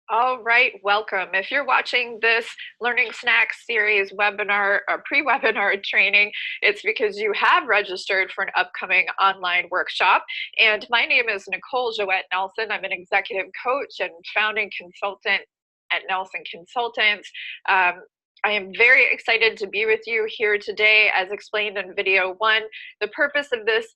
All right, welcome. If you're watching this Learning Snacks series webinar or pre-webinar training, it's because you have registered for an upcoming online workshop. And my name is Nicole Joette Nelson. I'm an executive coach and founding consultant at Nelson Consultants. I am very excited to be with you here today. As explained in video one, the purpose of this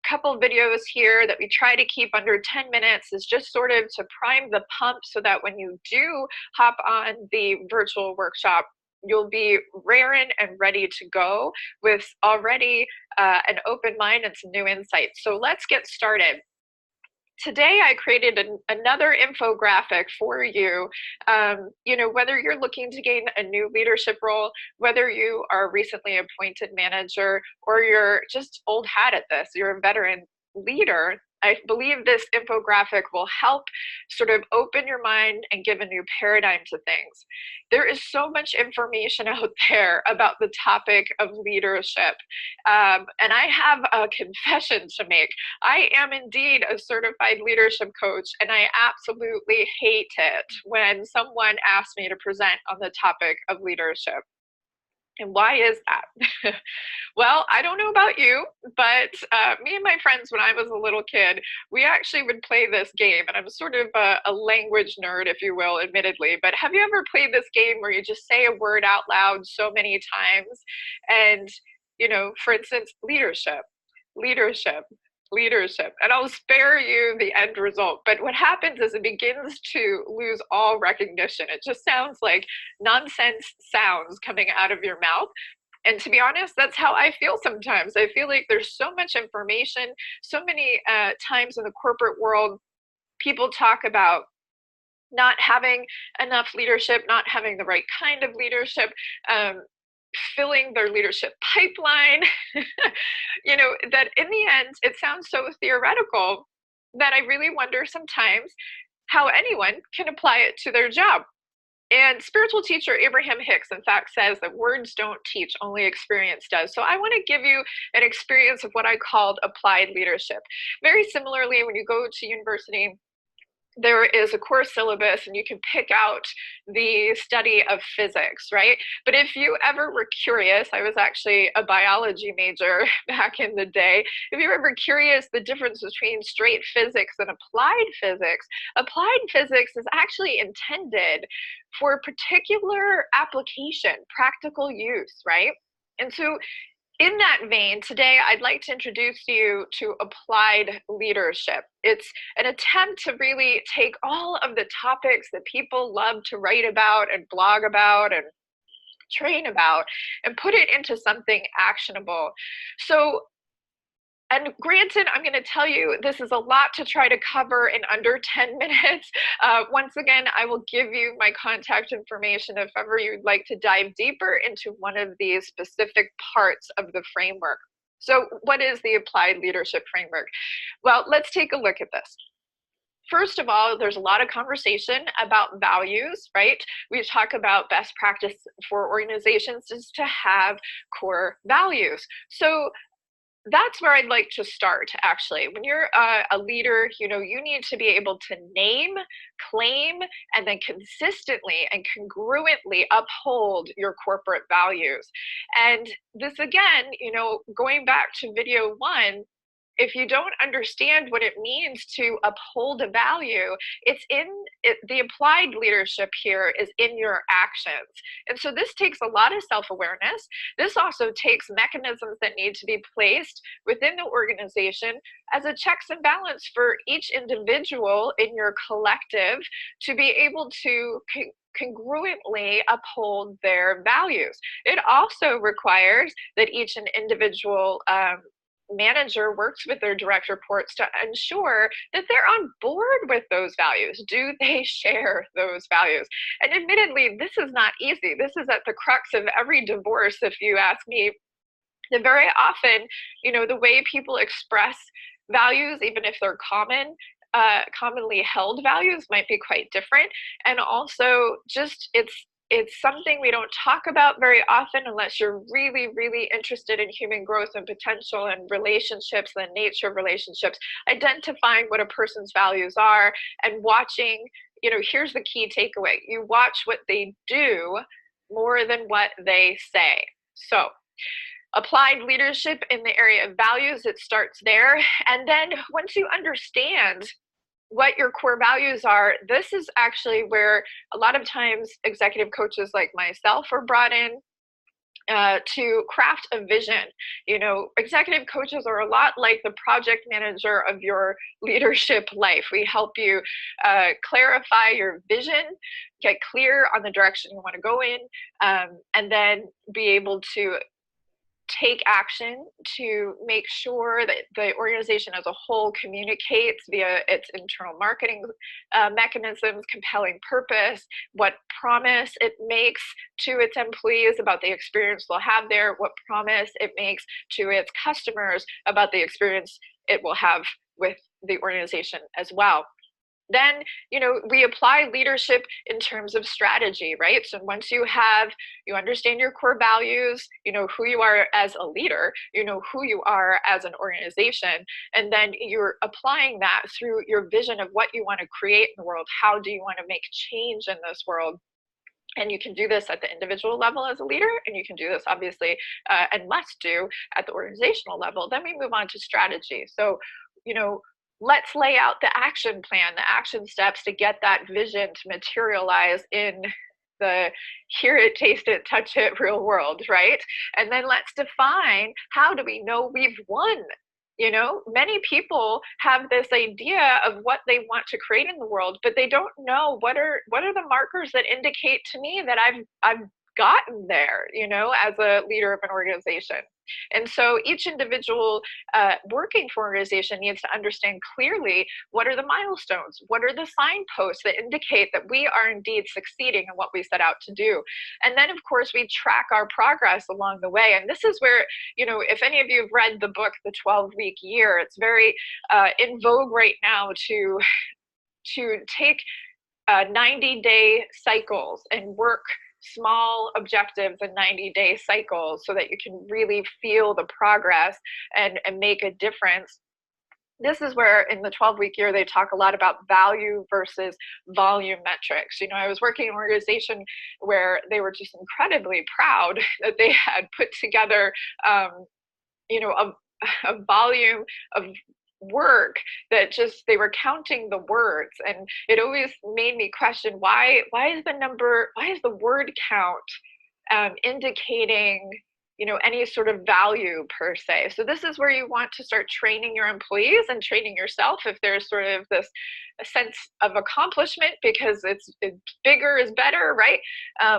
couple videos here that we try to keep under 10 minutes is just sort of to prime the pump so that when you do hop on the virtual workshop, you'll be raring and ready to go with already an open mind and some new insights. So let's get started. Today I created another infographic for you. Whether you're looking to gain a new leadership role, whether you are a recently appointed manager, or you're just old hat at this, you're a veteran leader, I believe this infographic will help sort of open your mind and give a new paradigm to things. There is so much information out there about the topic of leadership. And I have a confession to make. I am indeed a certified leadership coach, and I absolutely hate it when someone asks me to present on the topic of leadership. And why is that? Well, I don't know about you, but me and my friends, when I was a little kid, we actually would play this game. And I'm sort of a language nerd, if you will, admittedly. But have you ever played this game where you just say a word out loud so many times? And, for instance, leadership, leadership, leadership. And I'll spare you the end result. But what happens is it begins to lose all recognition. It just sounds like nonsense sounds coming out of your mouth. And to be honest, that's how I feel sometimes. I feel like there's so much information, so many times in the corporate world, people talk about not having enough leadership, not having the right kind of leadership, filling their leadership pipeline, that in the end, it sounds so theoretical that I really wonder sometimes how anyone can apply it to their job. And spiritual teacher Abraham Hicks, in fact, says that words don't teach, only experience does. So I want to give you an experience of what I called applied leadership. Very similarly, when you go to university, there is a course syllabus and you can pick out the study of physics, right? But if you ever were curious, I was actually a biology major back in the day. If you're ever curious the difference between straight physics and applied physics is actually intended for particular application, practical use, right? And so in that vein, today I'd like to introduce you to applied leadership. It's an attempt to really take all of the topics that people love to write about and blog about and train about and put it into something actionable. So, and granted, I'm going to tell you this is a lot to try to cover in under 10 minutes. Once again, I will give you my contact information if ever you'd like to dive deeper into one of these specific parts of the framework. So what is the applied leadership framework? Well, let's take a look at this. First of all, there's a lot of conversation about values, right? We talk about best practice for organizations is to have core values. So that's where I'd like to start, actually. When you're a leader, you need to be able to name, claim, and then consistently and congruently uphold your corporate values. And this, again, going back to video one, if you don't understand what it means to uphold a value, the applied leadership here is in your actions. And so this takes a lot of self-awareness. This also takes mechanisms that need to be placed within the organization as a checks and balance for each individual in your collective to be able to congruently uphold their values. It also requires that each individual manager works with their direct reports to ensure that they're on board with those values. Do they share those values? And admittedly, this is not easy. This is at the crux of every divorce, if you ask me. That very often, the way people express values, even if they're commonly held values, might be quite different. And also, just it's something we don't talk about very often unless you're really, really interested in human growth and potential and relationships, the nature of relationships, identifying what a person's values are and watching here's the key takeaway. You watch what they do more than what they say. So applied leadership in the area of values, it starts there. And then once you understand what your core values are, this is actually where a lot of times executive coaches like myself are brought in to craft a vision. Executive coaches are a lot like the project manager of your leadership life. We help you clarify your vision, get clear on the direction you want to go in, and then be able to take action to make sure that the organization as a whole communicates via its internal marketing mechanisms, compelling purpose, what promise it makes to its employees about the experience they'll have there, what promise it makes to its customers about the experience it will have with the organization as well. Then, we apply leadership in terms of strategy, right? So once you understand your core values, you know who you are as a leader, you know who you are as an organization, and then you're applying that through your vision of what you want to create in the world. How do you want to make change in this world? And you can do this at the individual level as a leader, and you can do this obviously and must do at the organizational level. Then we move on to strategy. So, let's lay out the action plan, the action steps to get that vision to materialize in the hear it, taste it, touch it real world, right? And then let's define, how do we know we've won? Many people have this idea of what they want to create in the world, but they don't know what are the markers that indicate to me that I've gotten there, as a leader of an organization. And so each individual working for an organization needs to understand clearly, what are the milestones? What are the signposts that indicate that we are indeed succeeding in what we set out to do? And then, of course, we track our progress along the way. And this is where, if any of you have read the book, The 12-Week Year, it's very in vogue right now to take 90-day cycles and work small objectives in 90-day cycles so that you can really feel the progress and make a difference. This is where in the 12-week year, they talk a lot about value versus volume metrics. I was working in an organization where they were just incredibly proud that they had put together, a volume of work that just, they were counting the words, and it always made me question, why is the word count indicating any sort of value per se. So this is where you want to start training your employees and training yourself, if there's sort of this sense of accomplishment, because it's bigger is better, right?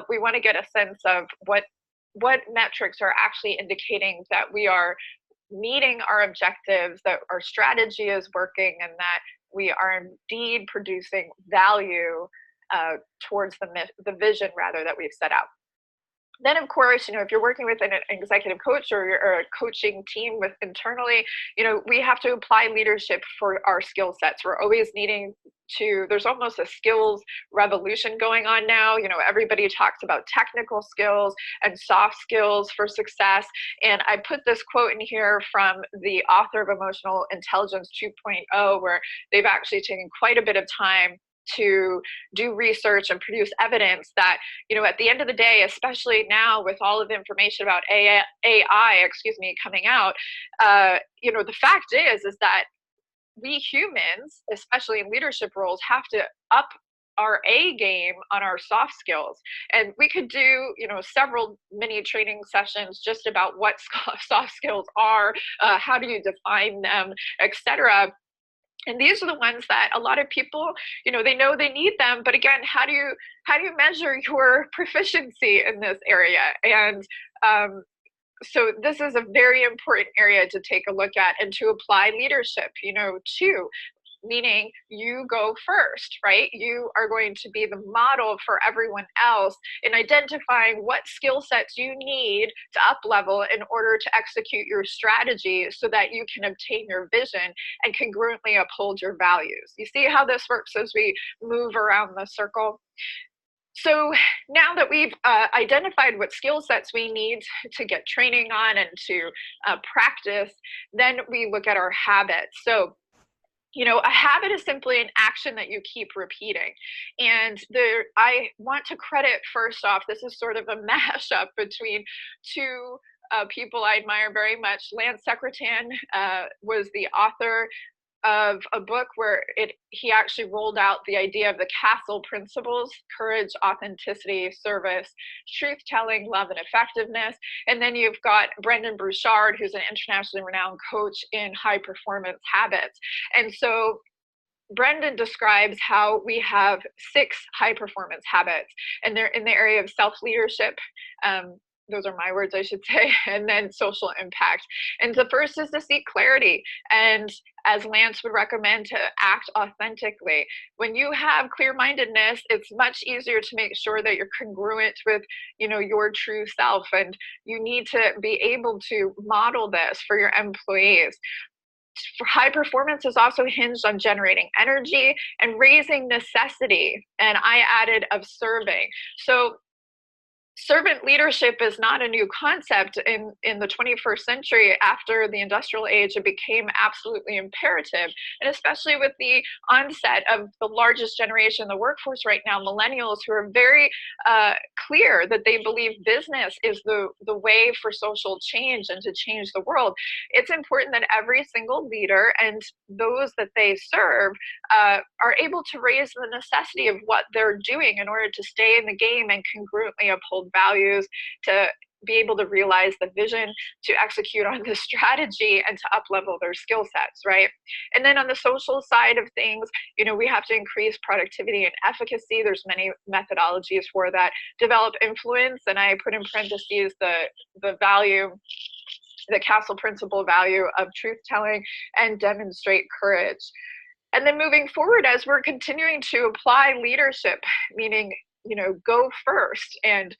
We want to get a sense of what metrics are actually indicating that we are meeting our objectives, that our strategy is working, and that we are indeed producing value towards the vision rather that we've set out. Then, of course, if you're working with an executive coach or a coaching team internally, we have to apply leadership for our skill sets. We're always needing to, there's almost a skills revolution going on now. Everybody talks about technical skills and soft skills for success. And I put this quote in here from the author of Emotional Intelligence 2.0, where they've actually taken quite a bit of time to do research and produce evidence that, at the end of the day, especially now with all of the information about AI, coming out, the fact is that we humans, especially in leadership roles, have to up our A game on our soft skills. And we could do, several mini training sessions just about what soft skills are, how do you define them, etc. And these are the ones that a lot of people, they know they need them, but again, how do you measure your proficiency in this area? And so this is a very important area to take a look at and to apply leadership, too. Meaning you go first, right? You are going to be the model for everyone else in identifying what skill sets you need to up level in order to execute your strategy so that you can obtain your vision and congruently uphold your values. You see how this works as we move around the circle? So now that we've identified what skill sets we need to get training on and to practice, then we look at our habits. So A habit is simply an action that you keep repeating. And I want to credit, first off, this is sort of a mashup between two people I admire very much. Lance Secretan was the author of a book where he actually rolled out the idea of the castle principles: courage, authenticity, service, truth telling, love, and effectiveness. And then you've got Brendon Burchard, who's an internationally renowned coach in high performance habits. And so Brendon describes how we have 6 high performance habits, and they're in the area of self leadership. Those are my words, I should say, and then social impact. And the first is to seek clarity. And as Lance would recommend, to act authentically. When you have clear mindedness, it's much easier to make sure that you're congruent with, your true self. And you need to be able to model this for your employees. For high performance is also hinged on generating energy and raising necessity. And I added of serving. So servant leadership is not a new concept in the 21st century. After the industrial age, it became absolutely imperative, and especially with the onset of the largest generation in the workforce right now, millennials, who are very clear that they believe business is the way for social change and to change the world. It's important that every single leader and those that they serve are able to raise the necessity of what they're doing in order to stay in the game and congruently uphold values, to be able to realize the vision, to execute on the strategy, and to up-level their skill sets, right? And then on the social side of things, we have to increase productivity and efficacy. There's many methodologies for that. Develop influence, and I put in parentheses the value, the castle principle value of truth telling, and demonstrate courage. And then moving forward, as we're continuing to apply leadership, meaning, go first and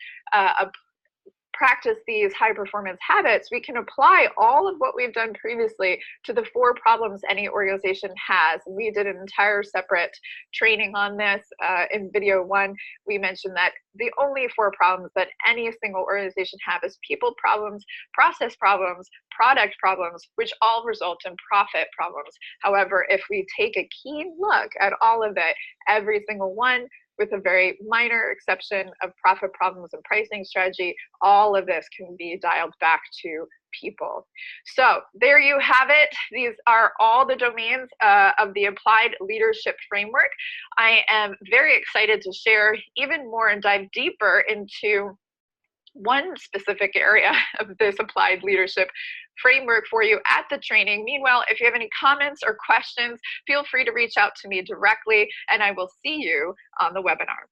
practice these high performance habits, we can apply all of what we've done previously to the 4 problems any organization has. And we did an entire separate training on this. In video 1, we mentioned that the only 4 problems that any single organization have is people problems, process problems, product problems, which all result in profit problems. However, if we take a keen look at all of it, every single one, with a very minor exception of profit problems and pricing strategy, all of this can be dialed back to people. So there you have it. These are all the domains of the Applied Leadership Framework. I am very excited to share even more and dive deeper into one specific area of this Applied Leadership Framework for you at the training. Meanwhile, if you have any comments or questions, feel free to reach out to me directly, and I will see you on the webinar.